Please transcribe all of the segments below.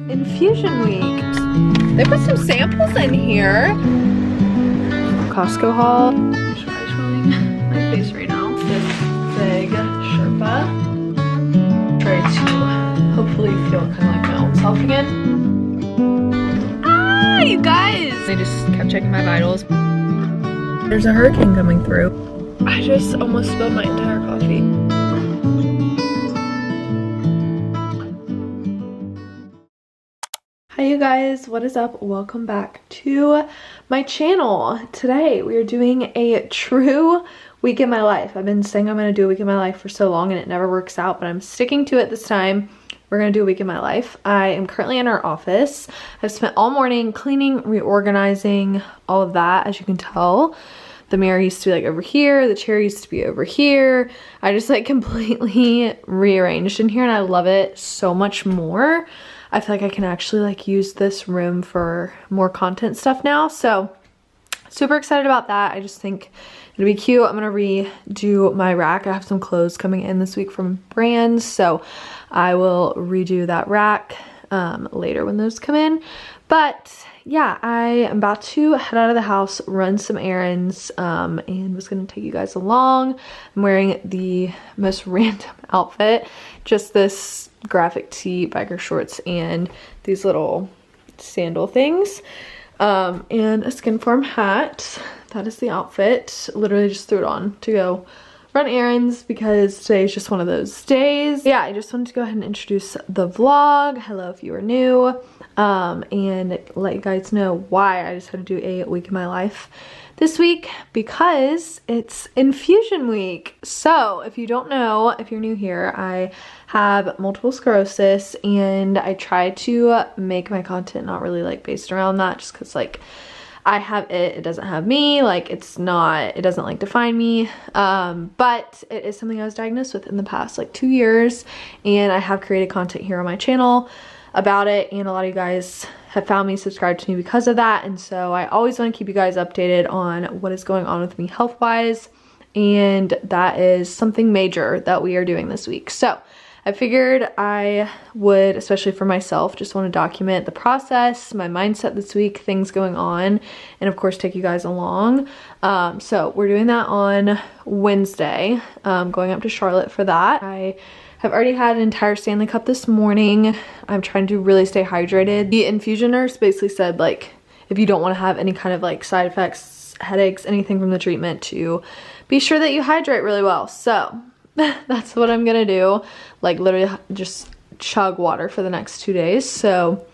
Infusion week. They put some samples in here. Costco haul. I'm showing my face right now. This big Sherpa. Try to hopefully feel kind of like my old self again. Ah, you guys! I just kept checking my vitals. There's a hurricane coming through. I just almost spilled my entire coffee. Hi you guys, what is up? Welcome back to my channel. Today we are doing a true week in my life. I've been saying I'm going to do a week in my life for so long and it never works out, but I'm sticking to it this time. We're going to do a week in my life. I am currently in our office. I've spent all morning cleaning, reorganizing, all of that. As you can tell, the mirror used to be like over here, the chair used to be over here. I just like completely rearranged in here and I love it so much more. I feel like I can actually like use this room for more content stuff now. So super excited about that. I just think it'll be cute. I'm gonna redo my rack. I have some clothes coming in this week from brands, so I will redo that rack later when those come in. But yeah, I am about to head out of the house, run some errands, and was gonna take you guys along. I'm wearing the most random outfit, just this graphic tee, biker shorts, and these little sandal things, and a Skin Farm hat. That is the outfit. Literally just threw it on to go run errands because today is just one of those days. Yeah, I just wanted to go ahead and introduce the vlog. Hello if you are new, and let you guys know why I decided to do a week in my life this week, because it's infusion week. So if you don't know, if you're new here, I have multiple sclerosis and I try to make my content not really like based around that, just because like I have it doesn't have me, like it doesn't like define me, but it is something I was diagnosed with in the past like 2 years, and I have created content here on my channel about it, and a lot of you guys have found me, subscribed to me because of that, and so I always want to keep you guys updated on what is going on with me health wise, and that is something major that we are doing this week. So I figured I would, especially for myself, just want to document the process, my mindset this week, things going on, and of course take you guys along. So we're doing that on Wednesday, going up to Charlotte for that. I have already had an entire Stanley Cup this morning. I'm trying to really stay hydrated. The infusion nurse basically said, like, if you don't want to have any kind of like side effects, headaches, anything from the treatment, to be sure that you hydrate really well. So that's what I'm gonna do, like literally just chug water for the next 2 days. So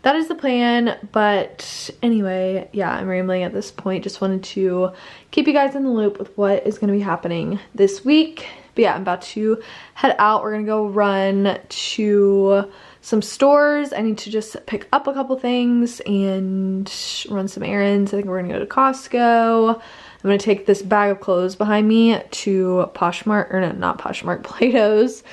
that is the plan. But anyway, yeah, I'm rambling at this point. Just wanted to keep you guys in the loop with what is gonna be happening this week. But yeah, I'm about to head out. We're gonna go run to some stores. I need to just pick up a couple things and run some errands. I think we're gonna go to Costco. I'm gonna take this bag of clothes behind me to Poshmark, or no, not Poshmark, Plato's.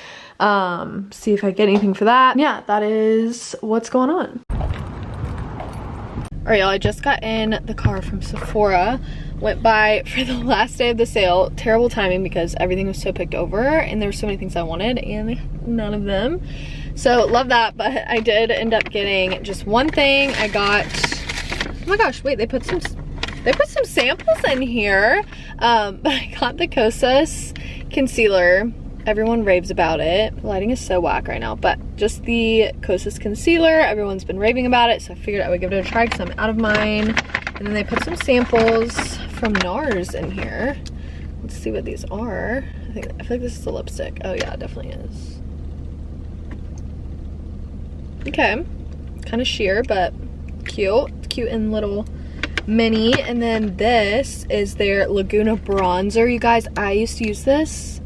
See if I get anything for that. Yeah, that is what's going on. All right, y'all, I just got in the car from Sephora. Went by for the last day of the sale. Terrible timing because everything was so picked over and there were so many things I wanted and none of them. So love that, but I did end up getting just one thing. I got, oh my gosh, wait, they put some samples in here. But I got the Kosas concealer. Everyone raves about it. The lighting is so whack right now, but just the Kosas concealer. Everyone's been raving about it, so I figured I would give it a try because I'm out of mine. And then they put some samples from NARS in here. Let's see what these are. I feel like this is a lipstick. Oh yeah, it definitely is. Okay, kind of sheer, but cute. It's cute and little mini. And then this is their Laguna bronzer. You guys, I used to use this.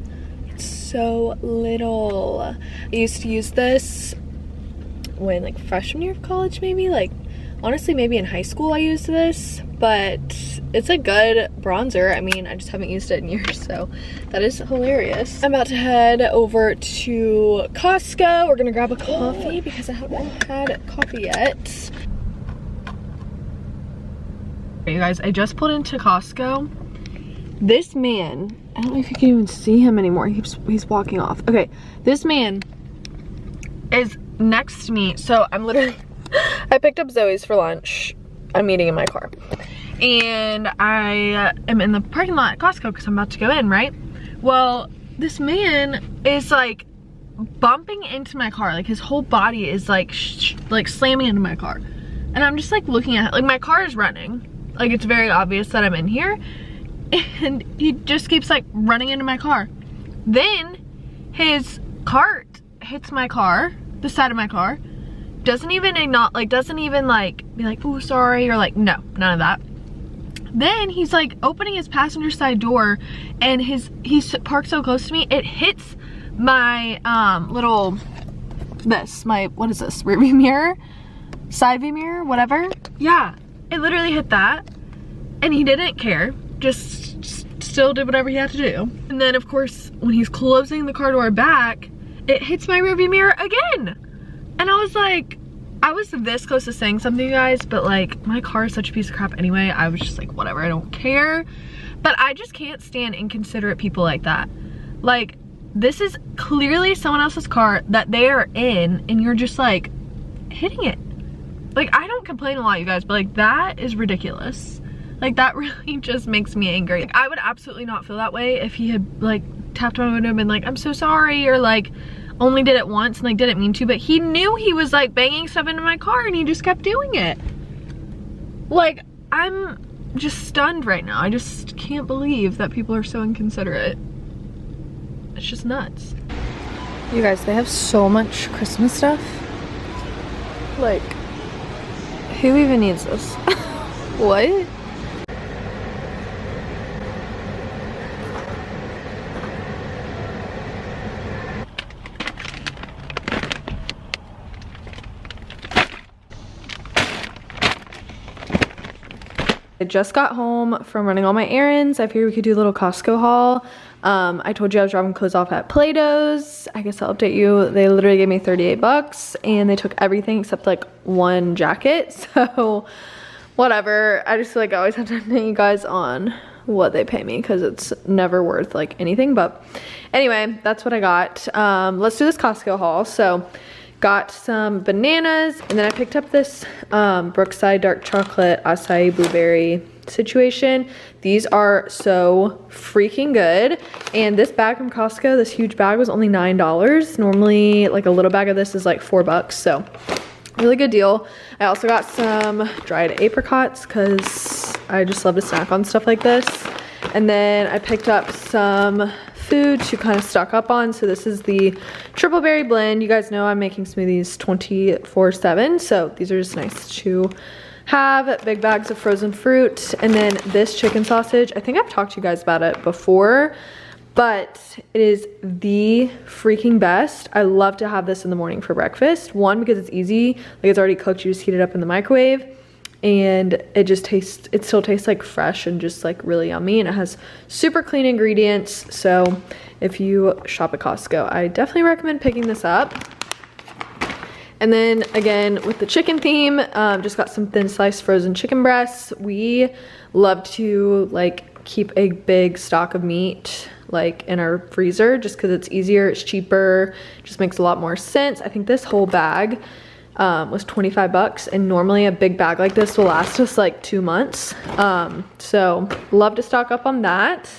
It's so little. I used to use this when like freshman year of college, maybe, like honestly maybe in high school I used this, but it's a good bronzer. I mean, I just haven't used it in years, so that is hilarious. I'm about to head over to Costco. We're gonna grab a coffee because I haven't had coffee yet. Okay, you guys, I just pulled into Costco. This man, I don't know if you can even see him anymore. He's walking off. Okay, this man is next to me. So I'm literally, I picked up Zoe's for lunch. I'm eating in my car. And I am in the parking lot at Costco because I'm about to go in, right? Well, this man is like bumping into my car. Like his whole body is like slamming into my car. And I'm just like looking at it. Like my car is running. Like it's very obvious that I'm in here. And he just keeps like running into my car. Then his cart hits my car, the side of my car. Doesn't even be like, oh, sorry, or like, no, none of that. Then he's like opening his passenger side door and he's parked so close to me, it hits my what is this, rear view mirror? Side view mirror, whatever. Yeah, it literally hit that. And he didn't care, just still did whatever he had to do. And then of course, when he's closing the car door back, it hits my rear view mirror again. And I was like, I was this close to saying something, you guys, but like my car is such a piece of crap anyway. I was just like, whatever, I don't care. But I just can't stand inconsiderate people like that. Like, this is clearly someone else's car that they are in and you're just like hitting it. Like, I don't complain a lot, you guys, but like that is ridiculous. Like that really just makes me angry. Like, I would absolutely not feel that way if he had like tapped on my window and been like, I'm so sorry, or like only did it once and like didn't mean to, but he knew he was like banging stuff into my car and he just kept doing it. Like, I'm just stunned right now. I just can't believe that people are so inconsiderate. It's just nuts. You guys, they have so much Christmas stuff. Like, who even needs this? What? I just got home from running all my errands. I figured we could do a little Costco haul. I told you I was dropping clothes off at Plato's. I guess I'll update you. They literally gave me 38 bucks and they took everything except like one jacket. So whatever. I just feel like I always have to update you guys on what they pay me because it's never worth like anything. But anyway, that's what I got. Let's do this Costco haul. So got some bananas, and then I picked up this Brookside dark chocolate acai blueberry situation. These are so freaking good. And this bag from Costco, this huge bag, was only $9. Normally like a little bag of this is like $4, so really good deal. I also got some dried apricots because I just love to snack on stuff like this. And then I picked up some food to kind of stock up on. So this is the triple berry blend. You guys know I'm making smoothies 24/7, so these are just nice to have. Big bags of frozen fruit. And then this chicken sausage, I think I've talked to you guys about it before, but it is the freaking best. I love to have this in the morning for breakfast. One, because it's easy, like it's already cooked, you just heat it up in the microwave. And it just tastes, it still tastes like fresh and just like really yummy, and it has super clean ingredients. So if you shop at Costco, I definitely recommend picking this up. And then again, with the chicken theme, just got some thin sliced frozen chicken breasts. We love to like keep a big stock of meat like in our freezer just because it's easier, it's cheaper, just makes a lot more sense. I think this whole bag was 25 bucks, and normally a big bag like this will last us like 2 months. So love to stock up on that.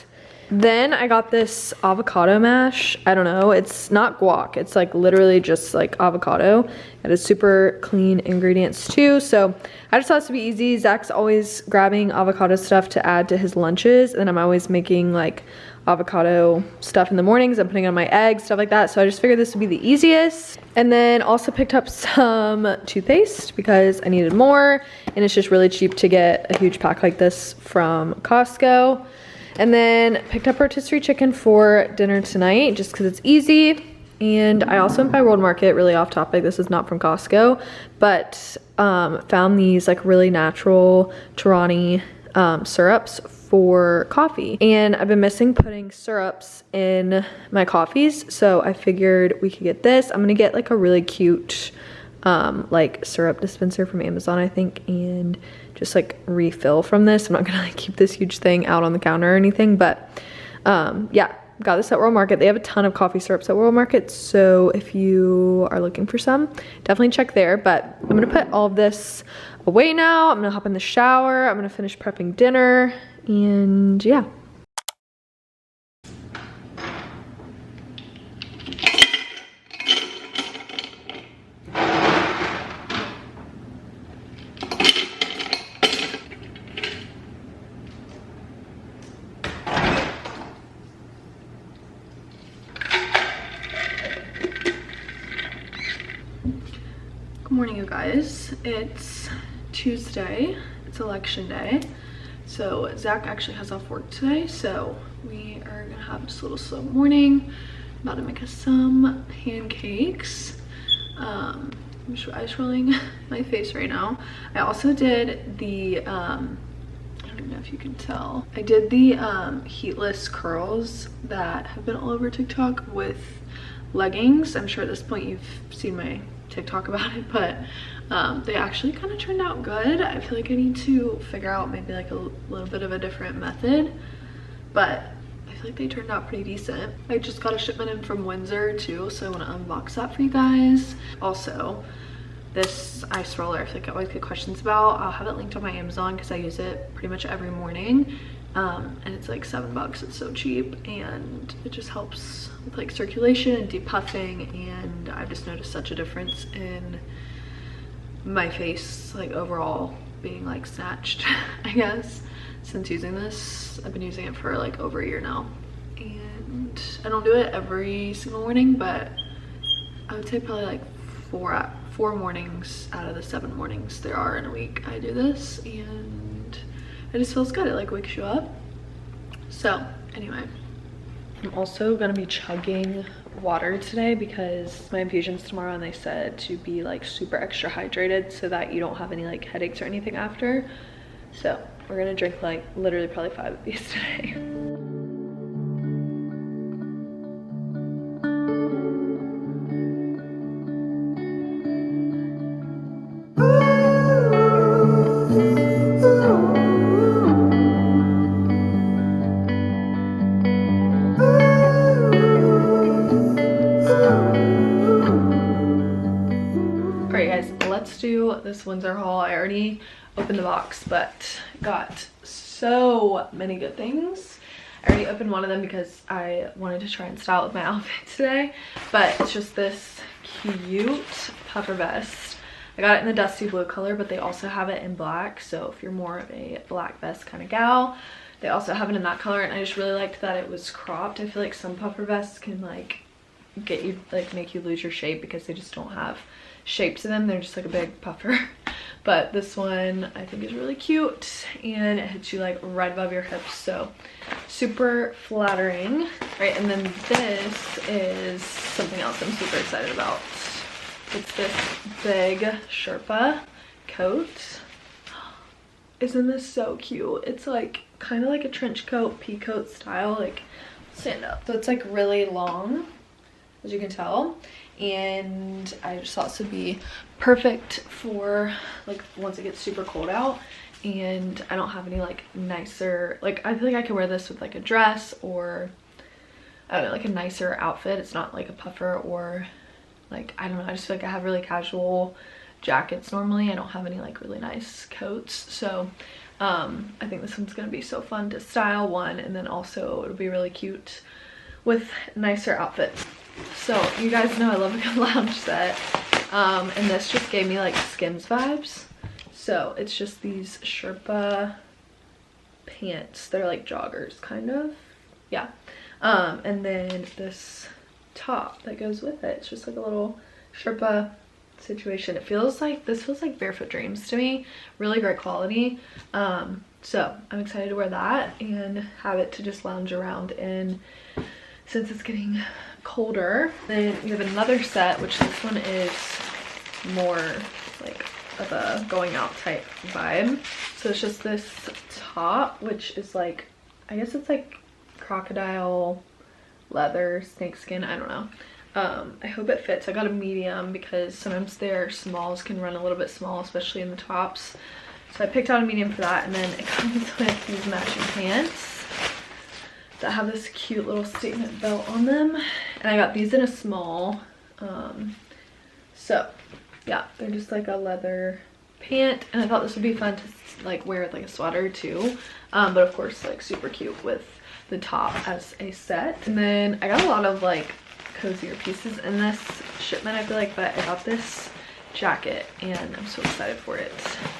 Then I got this avocado mash. I don't know, it's not guac, it's like literally just like avocado. It has super clean ingredients too, so I just thought this would be easy. Zach's always grabbing avocado stuff to add to his lunches, and I'm always making like avocado stuff in the mornings. I'm putting on my eggs, stuff like that, so I just figured this would be the easiest. And then also picked up some toothpaste because I needed more, and it's just really cheap to get a huge pack like this from Costco. And then picked up rotisserie chicken for dinner tonight just because it's easy. And I also went by World Market, really off topic, this is not from Costco, but found these like really natural Torani syrups for coffee. And I've been missing putting syrups in my coffees, so I figured we could get this. I'm gonna get like a really cute like syrup dispenser from Amazon, I think, and just like refill from this. I'm not gonna like keep this huge thing out on the counter or anything, but yeah, got this at World Market. They have a ton of coffee syrups at World Market, so if you are looking for some, definitely check there. But I'm gonna put all of this away now. I'm gonna hop in the shower. I'm gonna finish prepping dinner, and yeah. Good morning, you guys. It's Tuesday. It's election day. So Zach actually has off work today, so we are gonna have just a little slow morning. I'm about to make us some pancakes. I'm just ice rolling my face right now. I also did the I don't even know if you can tell. I did the heatless curls that have been all over TikTok with leggings. I'm sure at this point you've seen my TikTok about it, but they actually kind of turned out good. I feel like I need to figure out maybe like a little bit of a different method, but I feel like they turned out pretty decent. I just got a shipment in from Windsor too, so I want to unbox that for you guys. Also, this ice roller, I feel like I always get questions about. I'll have it linked on my Amazon because I use it pretty much every morning. And it's like $7. It's so cheap, and it just helps with like circulation and depuffing, and I've just noticed such a difference in my face, like overall being like snatched, I guess, since using this. I've been using it for like over a year now, and I don't do it every single morning, but I would say probably like four mornings out of the 7 mornings there are in a week I do this, and it just feels good. It like wakes you up. So anyway, I'm also gonna be chugging water today because my infusion's tomorrow, and they said to be like super extra hydrated so that you don't have any like headaches or anything after. So we're gonna drink like literally probably 5 of these today. This Windsor haul. I already opened the box, but got so many good things. I already opened one of them because I wanted to try and style with my outfit today, but it's just this cute puffer vest. I got it in the dusty blue color, but they also have it in black, so if you're more of a black vest kind of gal, they also have it in that color. And I just really liked that it was cropped. I feel like some puffer vests can like get you, like make you lose your shape because they just don't have shape to them. They're just like a big puffer. But this one I think is really cute, and it hits you like right above your hips, so super flattering. Right, and then this is something else I'm super excited about. It's this big Sherpa coat. Isn't this so cute? It's like kind of like a trench coat, pea coat style, like stand up. So it's like really long, as you can tell, and I just thought this would be perfect for like once it gets super cold out and I don't have any like nicer, like I feel like I can wear this with like a dress or I don't know, like a nicer outfit. It's not like a puffer or like, I don't know, I just feel like I have really casual jackets normally. I don't have any like really nice coats, so I think this one's gonna be so fun to style, one, and then also it'll be really cute with nicer outfits. So you guys know I love a good lounge set, and this just gave me like Skims vibes. So it's just these Sherpa pants. They're like joggers kind of, yeah. And then this top that goes with it. It's just like a little Sherpa situation. It feels like, this feels like Barefoot Dreams to me. Really great quality. So I'm excited to wear that and have it to just lounge around in since it's getting colder. Then we have another set, which this one is more like of a going out type vibe. So it's just this top, which is like, I guess it's like crocodile leather, snakeskin, I don't know. I hope it fits. I got a medium because sometimes their smalls can run a little bit small, especially in the tops. So I picked out a medium for that, and then it comes with these matching pants. that have this cute little statement belt on them. And I got these in a small. So yeah, they're just like a leather pant, and I thought this would be fun to like wear with like a sweater too. But of course like super cute with the top as a set. And then I got a lot of like cozier pieces in this shipment, I feel like, but I got this jacket and I'm so excited for it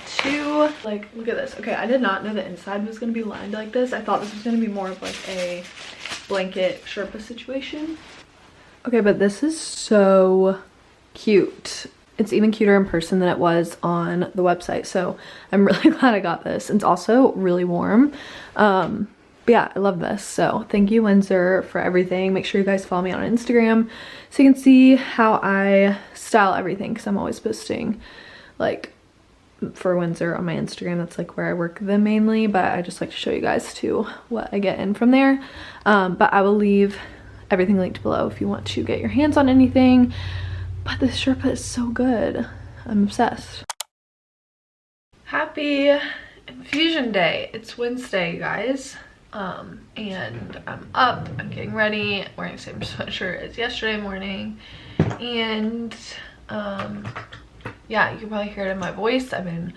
too. Like, look at this. Okay, I did not know the inside was gonna be lined like this. I thought this was gonna be more of like a blanket Sherpa situation. Okay, but this is so cute. It's even cuter in person than it was on the website, so I'm really glad I got this. It's also really warm. But yeah, I love this. So thank you, Windsor, for everything. Make sure you guys follow me on Instagram so you can see how I style everything, because I'm always posting like for Windsor on my Instagram. That's like where I work them mainly, but I just like to show you guys too what I get in from there. But I will leave everything linked below if you want to get your hands on anything. But this Sherpa is so good. I'm obsessed. Happy Infusion Day. It's Wednesday, you guys. And I'm up, I'm getting ready, wearing the same sweatshirt as yesterday morning. And yeah, you can probably hear it in my voice. I've been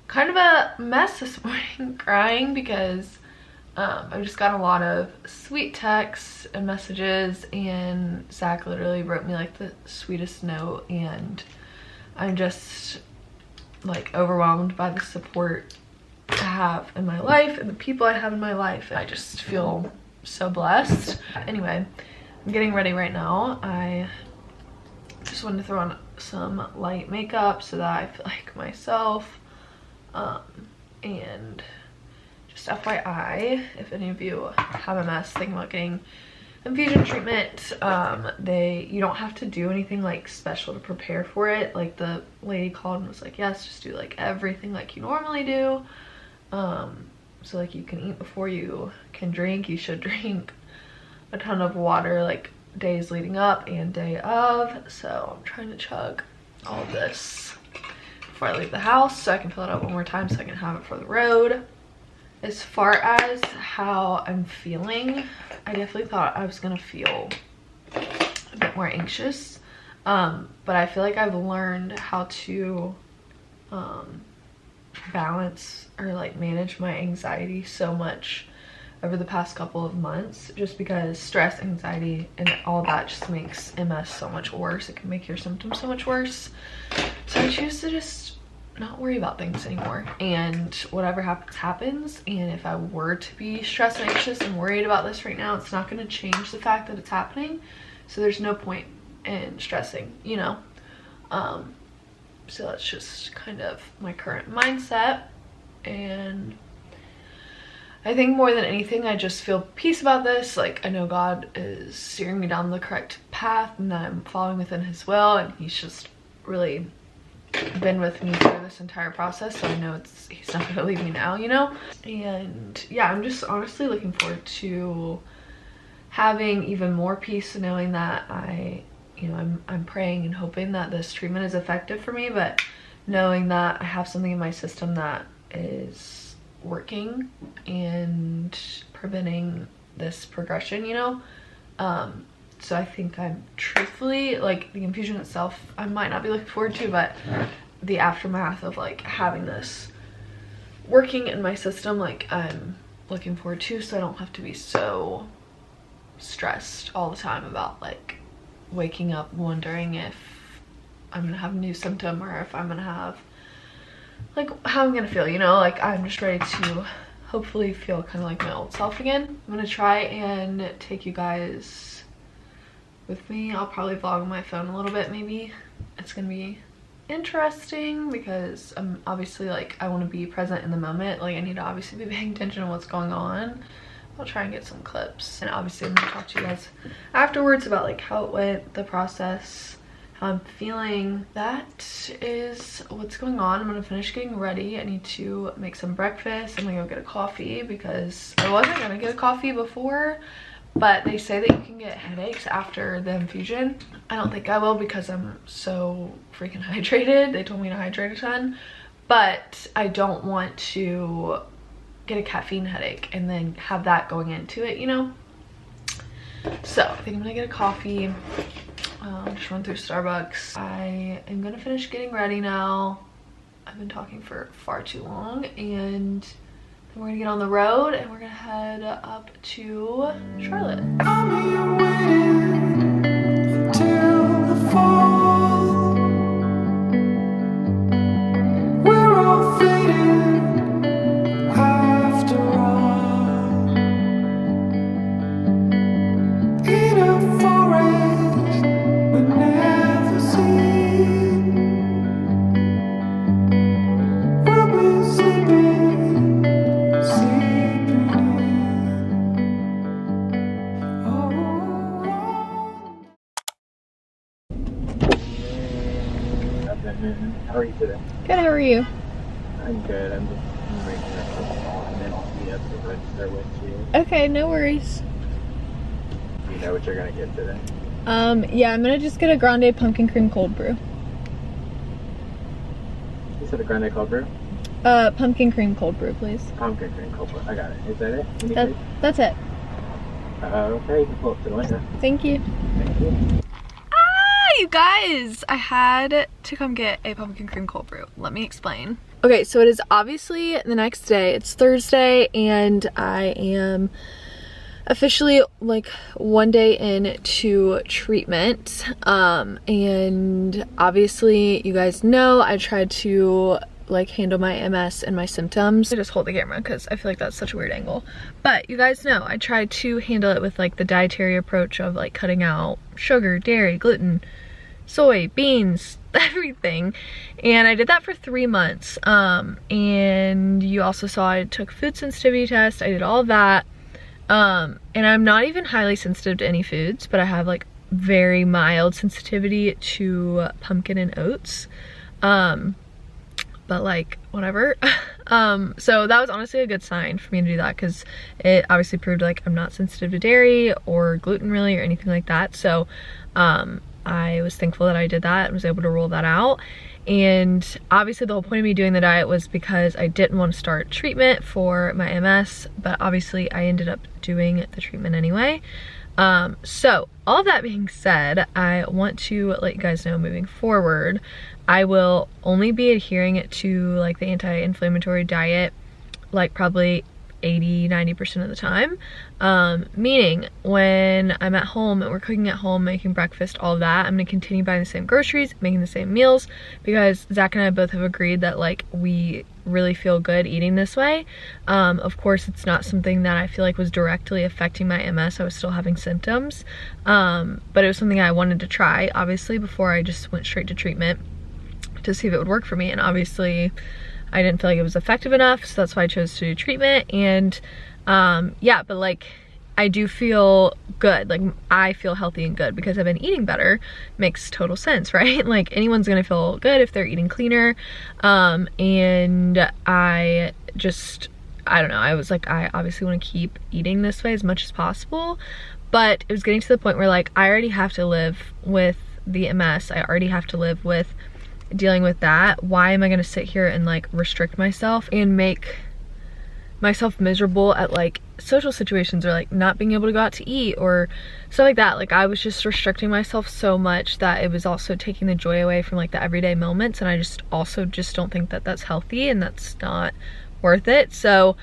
kind of a mess this morning, crying because I've just got a lot of sweet texts and messages, and Zach literally wrote me like the sweetest note, and I'm just like overwhelmed by the support I have in my life and the people I have in my life. I just feel so blessed. Anyway, I'm getting ready right now. I just wanted to throw on some light makeup so that I feel like myself. And just FYI, if any of you have a mess thinking about getting infusion treatment, you don't have to do anything like special to prepare for it. Like the lady called and was like, yes, just do like everything like you normally do. So like you can eat before you can drink. You should drink a ton of water like days leading up and day of. So I'm trying to chug all of this before I leave the house so I can fill it up one more time so I can have it for the road. As far as how I'm feeling, I definitely thought I was gonna feel a bit more anxious, but I feel like I've learned how to balance or like manage my anxiety so much over the past couple of months, just because stress, anxiety, and all that just makes MS so much worse. It can make your symptoms so much worse. So I choose to just not worry about things anymore, and whatever happens happens. And if I were to be stressed and anxious and worried about this right now, it's not going to change the fact that it's happening, so there's no point in stressing, you know. So that's just kind of my current mindset, and I think more than anything I just feel peace about this. Like, I know God is steering me down the correct path and that I'm following within his will, and he's just really been with me through this entire process, so I know he's not gonna leave me now, you know. And yeah, I'm just honestly looking forward to having even more peace, knowing that I'm praying and hoping that this treatment is effective for me, but knowing that I have something in my system that is working and preventing this progression, you know. So I think I'm truthfully, like, the infusion itself I might not be looking forward to, but the aftermath of like having this working in my system, like, I'm looking forward to, so I don't have to be so stressed all the time about like waking up wondering if I'm gonna have a new symptom or if I'm gonna have like how I'm gonna feel, you know. Like, I'm just ready to hopefully feel kind of like my old self again. I'm gonna try and take you guys with me. I'll probably vlog on my phone a little bit, maybe. It's gonna be interesting because I'm obviously like, I want to be present in the moment. Like, I need to obviously be paying attention to what's going on. I'll try and get some clips, and obviously I'm gonna talk to you guys afterwards about like how it went, the process, how I'm feeling. That is what's going on. I'm gonna finish getting ready. I need to make some breakfast. I'm gonna go get a coffee because I wasn't gonna get a coffee before, but they say that you can get headaches after the infusion. I don't think I will because I'm so freaking hydrated. They told me to hydrate a ton, but I don't want to get a caffeine headache and then have that going into it, you know? So I think I'm gonna get a coffee, just run through Starbucks. I am gonna finish getting ready now. I've been talking for far too long, and then we're gonna get on the road and we're gonna head up to Charlotte. How are you today? Good, how are you? I'm good. I'm just making a phone call and then I'll be at the register with you. Okay, no worries. Do you know what you're gonna get today? Yeah, I'm gonna just get a grande pumpkin cream cold brew. You said a grande cold brew? Pumpkin cream cold brew, please. Pumpkin cream cold brew. I got it. Is that it? That's it. Okay, you can pull up to the window. Thank you. Thank you. You guys, I had to come get a pumpkin cream cold brew. Let me explain. Okay, so it is obviously the next day. It's Thursday and I am officially like 1 day into treatment. And obviously you guys know I tried to like handle my MS and my symptoms. I just hold the camera because I feel like that's such a weird angle. But you guys know I tried to handle it with like the dietary approach of like cutting out sugar, dairy, gluten, soy, beans, everything. And I did that for 3 months. And you also saw I took food sensitivity test. I did all of that. And I'm not even highly sensitive to any foods, but I have like very mild sensitivity to pumpkin and oats. But like whatever. So that was honestly a good sign for me to do that because it obviously proved like I'm not sensitive to dairy or gluten really or anything like that. So I was thankful that I did that and was able to rule that out. And obviously the whole point of me doing the diet was because I didn't want to start treatment for my MS, but obviously I ended up doing the treatment anyway. So all of that being said, I want to let you guys know moving forward, I will only be adhering to like the anti-inflammatory diet like probably 80-90% of the time. Meaning when I'm at home and we're cooking at home, making breakfast, all of that, I'm gonna continue buying the same groceries, making the same meals, because Zach and I both have agreed that like we really feel good eating this way. Of course it's not something that I feel like was directly affecting my MS. I was still having symptoms, but it was something I wanted to try obviously before I just went straight to treatment to see if it would work for me. And obviously I didn't feel like it was effective enough, so that's why I chose to do treatment. And yeah, but like I do feel good, like I feel healthy and good because I've been eating better. Makes total sense, right? Like anyone's gonna feel good if they're eating cleaner. And I don't know, I was like, I obviously want to keep eating this way as much as possible, but it was getting to the point where like I already have to live with the MS. I already have to live with dealing with that. Why am I gonna sit here and like restrict myself and make myself miserable at like social situations or like not being able to go out to eat or stuff like that? Like I was just restricting myself so much that it was also taking the joy away from like the everyday moments, and I just also just don't think that that's healthy and that's not worth it. So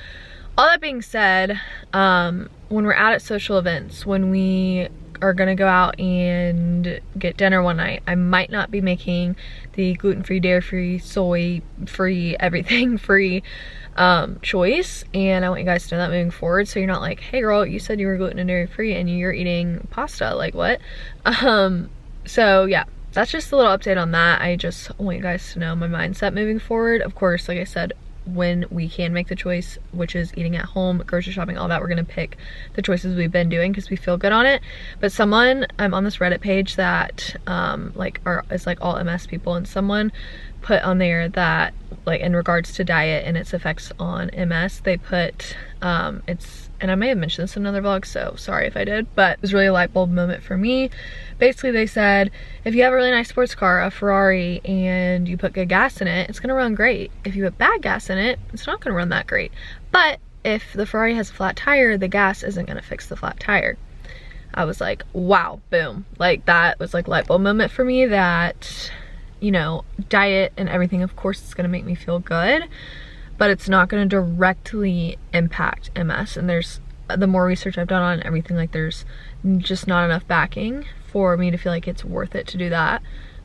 all that being said, when we're out at social events, when we are gonna go out and get dinner one night, I might not be making the gluten-free, dairy-free, soy-free, everything-free choice, and I want you guys to know that moving forward, so you're not like, hey girl, you said you were gluten and dairy-free and you're eating pasta, like what? So yeah, that's just a little update on that. I just want you guys to know my mindset moving forward. Of course, like I said, when we can make the choice, which is eating at home, grocery shopping, all that, we're gonna pick the choices we've been doing because we feel good on it. But someone, I'm on this Reddit page that is like all MS people, and someone put on there that like in regards to diet and its effects on MS, they put and I may have mentioned this in another vlog, so sorry if I did, but it was really a light bulb moment for me. Basically they said, if you have a really nice sports car, a Ferrari, and you put good gas in it, it's gonna run great. If you put bad gas in it, it's not gonna run that great. But if the Ferrari has a flat tire, the gas isn't gonna fix the flat tire. I was like, wow, boom. Like that was like light bulb moment for me that, you know, diet and everything, of course, it's gonna make me feel good, but it's not gonna directly impact MS. And there's, the more research I've done on everything, like there's just not enough backing for me to feel like it's worth it to do that.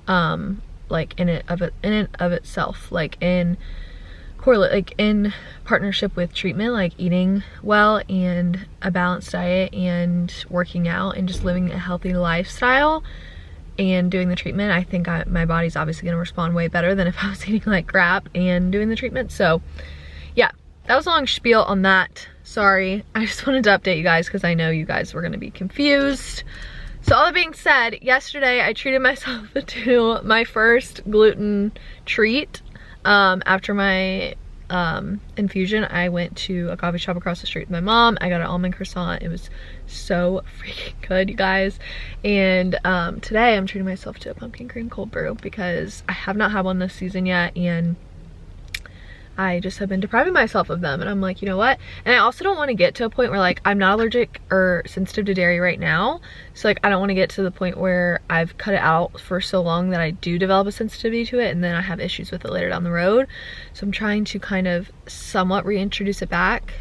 Like in and of itself, like in correlate, like in partnership with treatment, like eating well and a balanced diet and working out and just living a healthy lifestyle and doing the treatment, I think my body's obviously gonna respond way better than if I was eating like crap and doing the treatment. So yeah, that was a long spiel on that. Sorry, I just wanted to update you guys because I know you guys were gonna be confused. So all that being said, yesterday I treated myself to my first gluten treat. After my infusion, I went to a coffee shop across the street with my mom. I got an almond croissant. It was so freaking good, you guys. And today I'm treating myself to a pumpkin cream cold brew because I have not had one this season yet, and I just have been depriving myself of them. And I'm like, you know what? And I also don't want to get to a point where like I'm not allergic or sensitive to dairy right now. So like I don't want to get to the point where I've cut it out for so long that I do develop a sensitivity to it and then I have issues with it later down the road. So I'm trying to kind of somewhat reintroduce it back.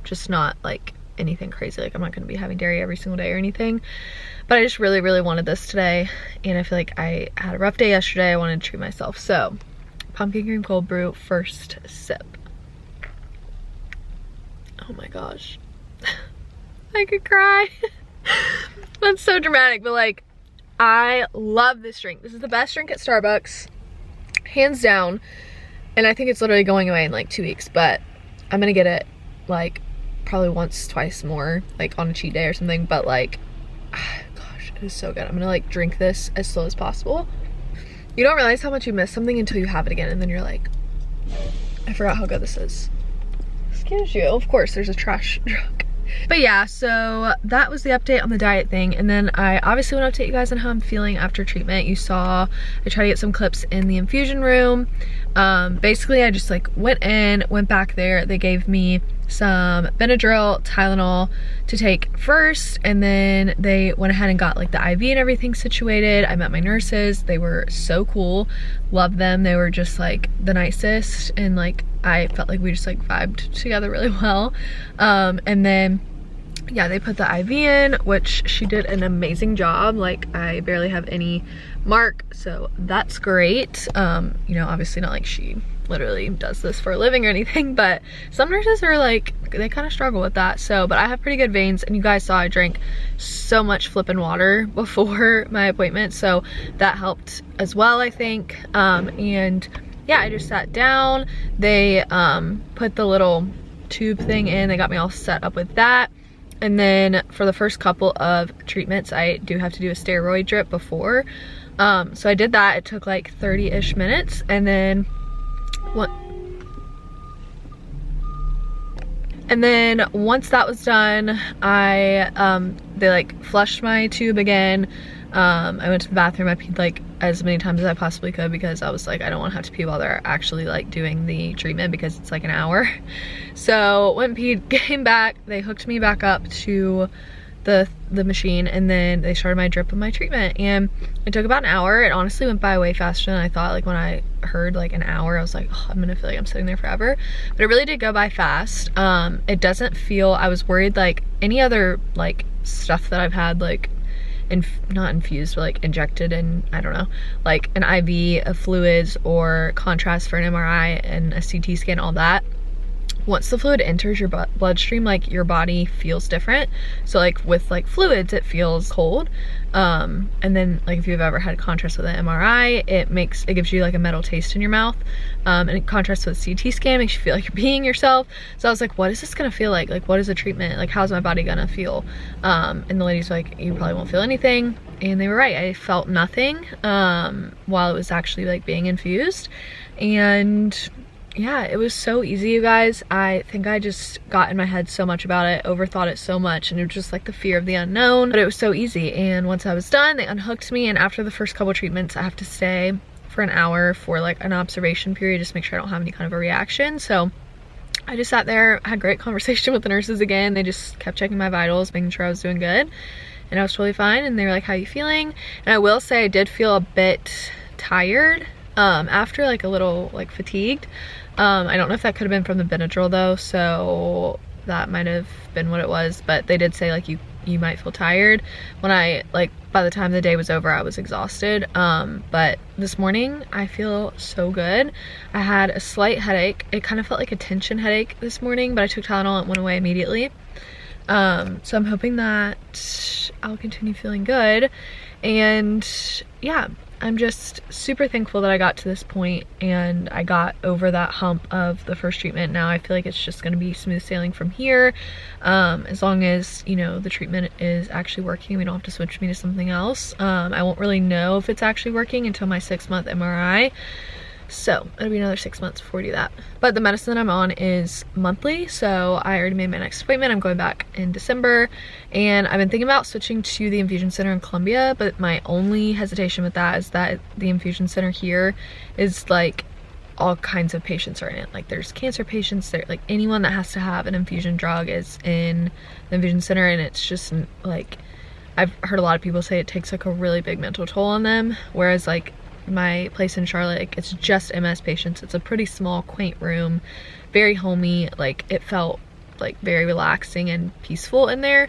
Just not like anything crazy. Like I'm not going to be having dairy every single day or anything. But I just really, really wanted this today. And I feel like I had a rough day yesterday. I wanted to treat myself. So pumpkin cream cold brew, first sip. Oh my gosh. I could cry. That's so dramatic, but like, I love this drink. This is the best drink at Starbucks, hands down. And I think it's literally going away in like 2 weeks, but I'm gonna get it like probably once, twice more, like on a cheat day or something. But like, gosh, it is so good. I'm gonna like drink this as slow as possible. You don't realize how much you miss something until you have it again, and then you're like, I forgot how good this is. Excuse you. Of course, there's a trash truck. But yeah, so that was the update on the diet thing. And then I obviously want to update you guys on how I'm feeling after treatment. You saw I tried to get some clips in the infusion room. Basically, I just like went back there. They gave me some Benadryl, Tylenol to take first, and then they went ahead and got like the IV and everything situated. I met my nurses. They were so cool. Loved them. They were just like the nicest, and like I felt like we just like vibed together really well. And then yeah, they put the IV in, which she did an amazing job. Like I barely have any mark, so that's great. You know, obviously not like she literally does this for a living or anything, but some nurses are like, they kind of struggle with that. So, but I have pretty good veins, and you guys saw I drank so much flippin' water before my appointment, so that helped as well, I think. And yeah, I just sat down. They put the little tube thing in. They got me all set up with that. And then for the first couple of treatments, I do have to do a steroid drip before. So I did that. It took like 30-ish minutes, and then once that was done, they like flushed my tube again. I went to the bathroom. I peed like as many times as I possibly could because I was like, I don't want to have to pee while they're actually like doing the treatment because it's like an hour. So went and peed, came back. They hooked me back up to the machine, and then they started my drip of my treatment, and it took about an hour. It honestly went by way faster than I thought. Like when I heard like an hour, I was like, oh, I'm gonna feel like I'm sitting there forever, but it really did go by fast. It doesn't feel, I was worried like any other like stuff that I've had like not infused, but like injected in, I don't know, like an IV of fluids or contrast for an MRI and a CT scan, all that. Once the fluid enters your bloodstream, like your body feels different. So like with like fluids, it feels cold. And then like if you've ever had contrast with an MRI, it gives you like a metal taste in your mouth. And in contrast with CT scan, makes you feel like you're peeing yourself. So I was like, what is this gonna feel like? Like what is the treatment? Like how's my body gonna feel? And the ladies were like, you probably won't feel anything. And they were right. I felt nothing while it was actually like being infused. And yeah, it was so easy, you guys. I think I just got in my head so much about it, overthought it so much, and it was just like the fear of the unknown, but it was so easy. And once I was done, they unhooked me, and after the first couple treatments, I have to stay for an hour for like an observation period, just make sure I don't have any kind of a reaction. So I just sat there, had great conversation with the nurses again. They just kept checking my vitals, making sure I was doing good, and I was totally fine. And they were like, how are you feeling? And I will say I did feel a bit tired after, like a little like fatigued. I don't know if that could have been from the Benadryl though, so that might have been what it was, but they did say like you might feel tired. When I, like, by the time the day was over, I was exhausted. But this morning I feel so good. I had a slight headache. It kind of felt like a tension headache this morning, but I took Tylenol and it went away immediately. So I'm hoping that I'll continue feeling good. And yeah, I'm just super thankful that I got to this point and I got over that hump of the first treatment. Now I feel like it's just gonna be smooth sailing from here. As long as, you know, the treatment is actually working, we don't have to switch me to something else. I won't really know if it's actually working until my 6-month MRI. So it'll be another 6 months before we do that. But the medicine I'm on is monthly, so I already made my next appointment. I'm going back in December, and I've been thinking about switching to the Infusion Center in Columbia, but my only hesitation with that is that the Infusion Center here is like all kinds of patients are in it. Like there's cancer patients there, like anyone that has to have an infusion drug is in the Infusion Center, and it's just like, I've heard a lot of people say it takes like a really big mental toll on them, whereas like my place in Charlotte, like, it's just MS patients. It's a pretty small, quaint room, very homey. Like it felt like very relaxing and peaceful in there.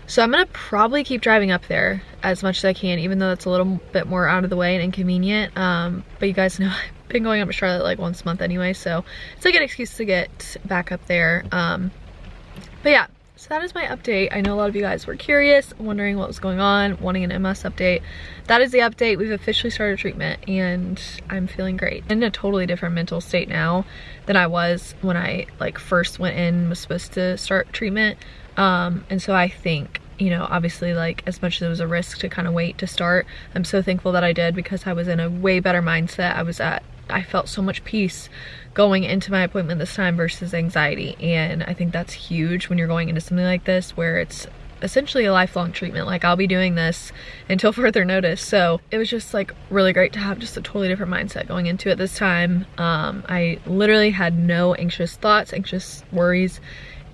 So I'm gonna probably keep driving up there as much as I can, even though it's a little bit more out of the way and inconvenient. But you guys know I've been going up to Charlotte like once a month anyway, so it's a good excuse to get back up there. But yeah, so that is my update. I know a lot of you guys were curious, wondering what was going on, wanting an MS update. That is the update. We've officially started treatment and I'm feeling great. I'm in a totally different mental state now than I was when I like first went in, was supposed to start treatment. And so I think, you know, obviously, like, as much as it was a risk to kind of wait to start, I'm so thankful that I did, because I was in a way better mindset. I felt so much peace going into my appointment this time versus anxiety, and I think that's huge when you're going into something like this where it's essentially a lifelong treatment. Like, I'll be doing this until further notice, so it was just like really great to have just a totally different mindset going into it this time. I literally had no anxious thoughts, anxious worries,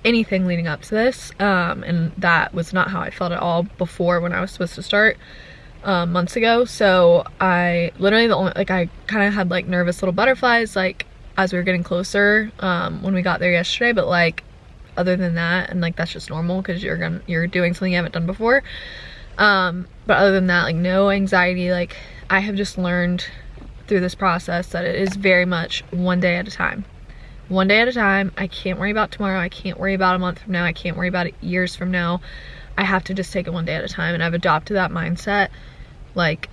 anything leading up to this, and that was not how I felt at all before when I was supposed to start months ago. So I literally, I kind of had like nervous little butterflies like as we were getting closer when we got there yesterday, but like other than that, and like that's just normal because you're doing something you haven't done before, but other than that, like no anxiety. Like, I have just learned through this process that it is very much one day at a time. One day at a time. I can't worry about tomorrow. I can't worry about a month from now. I can't worry about it years from now. I have to just take it one day at a time, and I've adopted that mindset like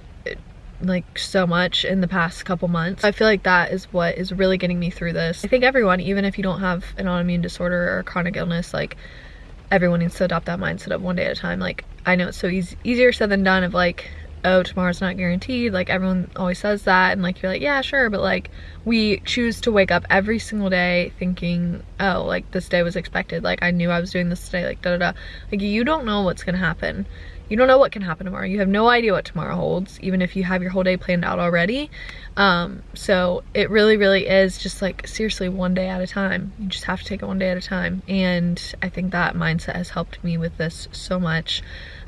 so much in the past couple months. I feel like that is what is really getting me through this. I think everyone, even if you don't have an autoimmune disorder or a chronic illness, like everyone needs to adopt that mindset of one day at a time. Like, I know it's so easier said than done of like, oh, tomorrow's not guaranteed. Like, everyone always says that, and like you're like, yeah, sure, but like we choose to wake up every single day thinking, oh, like this day was expected. Like, I knew I was doing this today, like da da da. Like, you don't know what's gonna happen. You don't know what can happen tomorrow. You have no idea what tomorrow holds, even if you have your whole day planned out already. So it really, really is just like seriously one day at a time. You just have to take it one day at a time. And I think that mindset has helped me with this so much.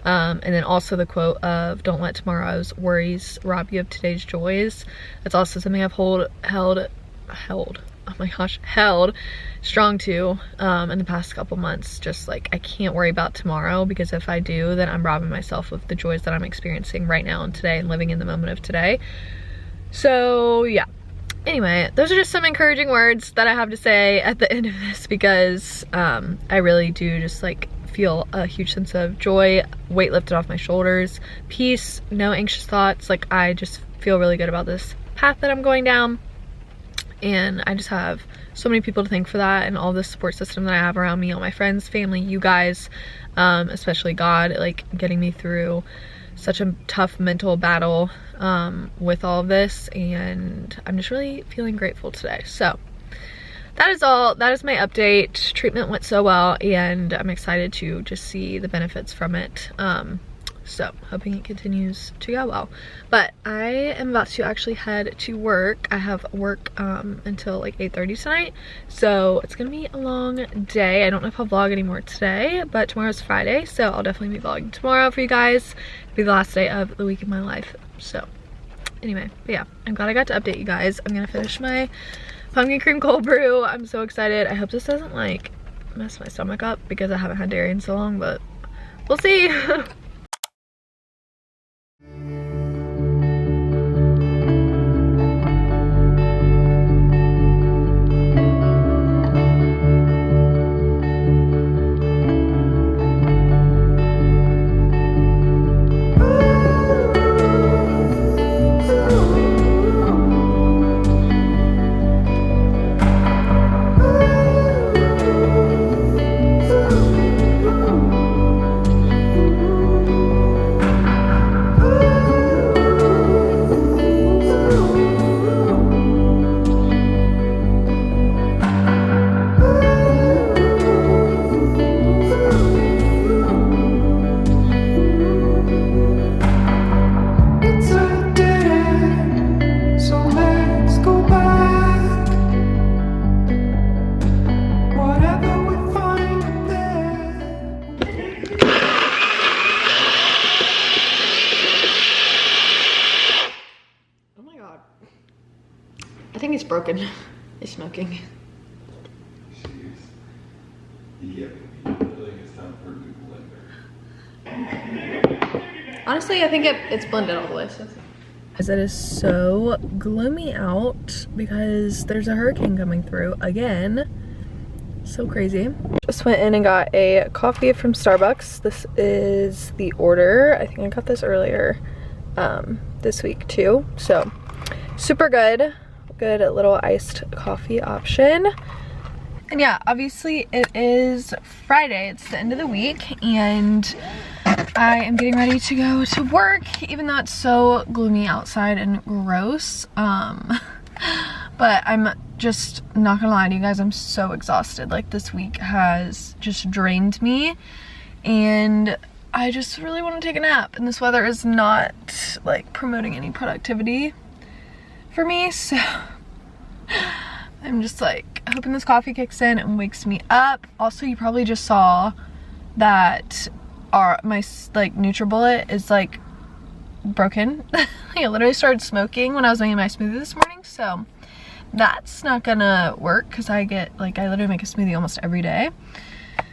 And then also the quote of don't let tomorrow's worries rob you of today's joys. That's also something I've held strong to in the past couple months. Just like, I can't worry about tomorrow, because if I do, then I'm robbing myself of the joys that I'm experiencing right now and today, and living in the moment of today. So yeah, anyway, those are just some encouraging words that I have to say at the end of this, because I really do just like feel a huge sense of joy, weight lifted off my shoulders, peace, no anxious thoughts. Like, I just feel really good about this path that I'm going down, and I just have so many people to thank for that, and all the support system that I have around me, all my friends, family, you guys, especially God, like getting me through such a tough mental battle with all of this, and I'm just really feeling grateful today. So that is all. That is my update. Treatment went so well, and I'm excited to just see the benefits from it. So hoping it continues to go well. But I am about to actually head to work. I have work until like 8:30 tonight, so it's gonna be a long day. I don't know if I'll vlog anymore today, but tomorrow's Friday, so I'll definitely be vlogging tomorrow for you guys. It'll be the last day of the week in my life. So anyway, but yeah, I'm glad I got to update you guys. I'm gonna finish my pumpkin cream cold brew. I'm so excited. I hope this doesn't like mess my stomach up because I haven't had dairy in so long, but we'll see. I think it's broken. It's smoking. Honestly, I think it's blended all the way. So. It is so gloomy out because there's a hurricane coming through again. So crazy. Just went in and got a coffee from Starbucks. This is the order. I think I got this earlier this week too. So super good. Good little iced coffee option. And yeah, obviously it is Friday. It's the end of the week and I am getting ready to go to work, even though it's so gloomy outside and gross. But I'm just not gonna lie to you guys, I'm so exhausted. Like, this week has just drained me and I just really want to take a nap, and this weather is not like promoting any productivity for me, so I'm just like hoping this coffee kicks in and wakes me up. Also, you probably just saw that my like NutriBullet is like broken. I literally started smoking when I was making my smoothie this morning, so that's not gonna work because I literally make a smoothie almost every day.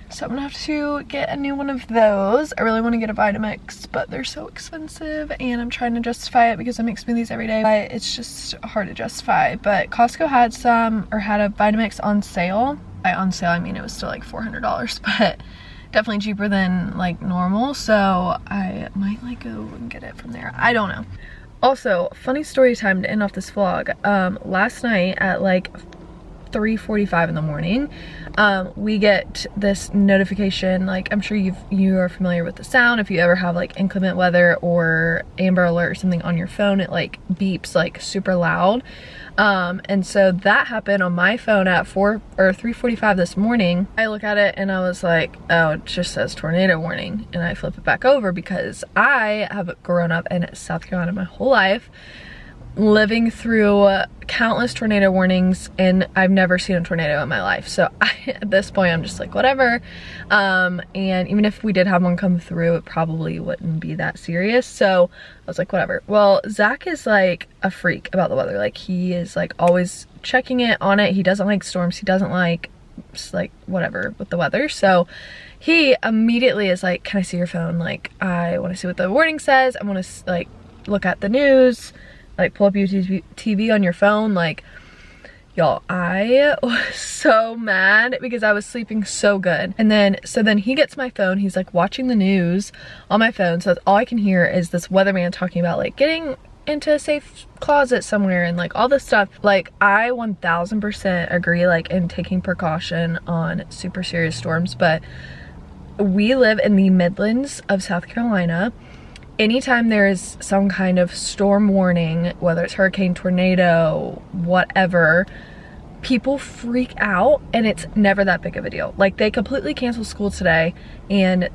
So I'm gonna have to get a new one of those. I really want to get a Vitamix, but they're so expensive and I'm trying to justify it because I make smoothies every day, but it's just hard to justify. But Costco had had a Vitamix on sale. By on sale, I mean it was still like $400, but definitely cheaper than like normal. So I might like go and get it from there. I don't know. Also, funny story time to end off this vlog. Last night at like 3:45 in the morning, we get this notification. Like, I'm sure you are familiar with the sound. If you ever have like inclement weather or Amber Alert or something on your phone, it like beeps like super loud. And so that happened on my phone at 3:45 this morning. I look at it and I was like, oh, it just says tornado warning, and I flip it back over because I have grown up in South Carolina my whole life, living through countless tornado warnings, and I've never seen a tornado in my life. So at this point I'm just like, whatever. And even if we did have one come through, it probably wouldn't be that serious. So I was like, whatever. Well, Zach is like a freak about the weather. Like, he is like always checking it on it. He doesn't like storms. He doesn't like whatever with the weather. So he immediately is like, can I see your phone? Like, I want to see what the warning says. I want to like look at the news. Like, pull up your TV on your phone. Like, y'all, I was so mad because I was sleeping so good. And then, so then he gets my phone. He's like watching the news on my phone. So all I can hear is this weatherman talking about like getting into a safe closet somewhere and like all this stuff. Like, I 1000% agree like in taking precaution on super serious storms, but we live in the Midlands of South Carolina. Anytime there is some kind of storm warning, whether it's hurricane, tornado, whatever, people freak out and it's never that big of a deal. Like, they completely canceled school today, and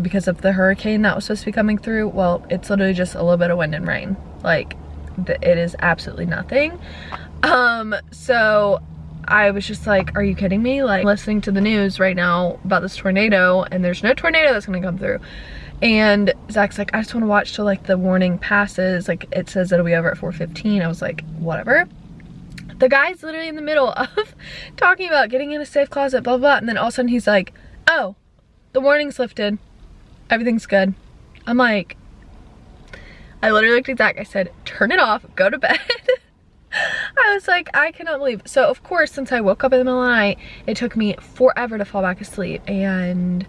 because of the hurricane that was supposed to be coming through. Well, it's literally just a little bit of wind and rain. Like, it is absolutely nothing. So I was just like, are you kidding me? Like, listening to the news right now about this tornado, and there's no tornado that's gonna come through. And Zach's like, I just want to watch till like the warning passes. Like, it says it'll be over at 4:15. I was like, whatever. The guy's literally in the middle of talking about getting in a safe closet, blah, blah, and then all of a sudden he's like, oh, the warning's lifted. Everything's good. I'm like, I literally looked at Zach. I said, turn it off, go to bed. I was like, I cannot believe. So of course, since I woke up in the middle of the night, it took me forever to fall back asleep. And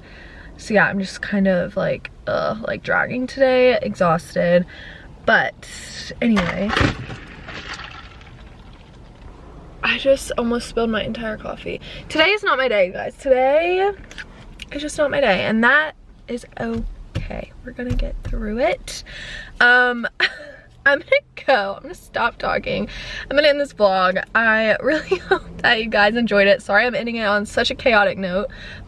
so yeah, I'm just kind of like dragging today, exhausted. But anyway, I just almost spilled my entire coffee. Today is not my day, you guys. Today is just not my day, and that is okay. We're gonna get through it. I'm gonna go. I'm gonna stop talking. I'm gonna end this vlog. I really hope that you guys enjoyed it. Sorry I'm ending it on such a chaotic note,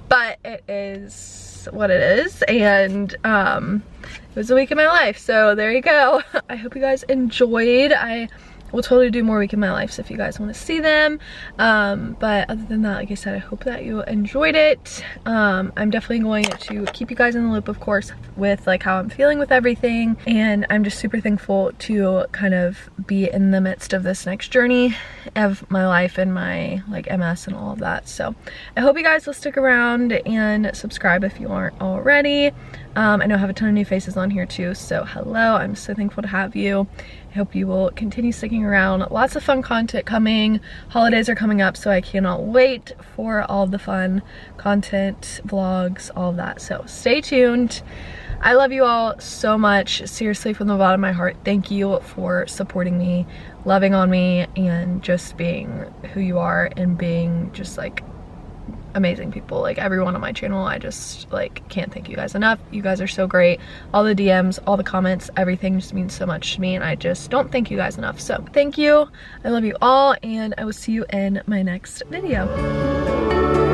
but it is what it is, and it was a week in my life, so there you go. I hope you guys enjoyed. I will totally do more week in my life, so if you guys want to see them, but other than that, like I said, I hope that you enjoyed it. I'm definitely going to keep you guys in the loop, of course, with like how I'm feeling with everything, and I'm just super thankful to kind of be in the midst of this next journey of my life and my like MS and all of that. So I hope you guys will stick around and subscribe if you aren't already. I know I have a ton of new faces on here too, so hello, I'm so thankful to have you. I hope you will continue sticking around. Lots of fun content coming. Holidays are coming up, so I cannot wait for all of the fun content, vlogs, all of that. So stay tuned. I love you all so much. Seriously, from the bottom of my heart, thank you for supporting me, loving on me, and just being who you are and being just like amazing people. Like everyone on my channel, I just like can't thank you guys enough. You guys are so great. All the DMs, all the comments, everything just means so much to me, and I just don't thank you guys enough. So thank you. I love you all, and I will see you in my next video.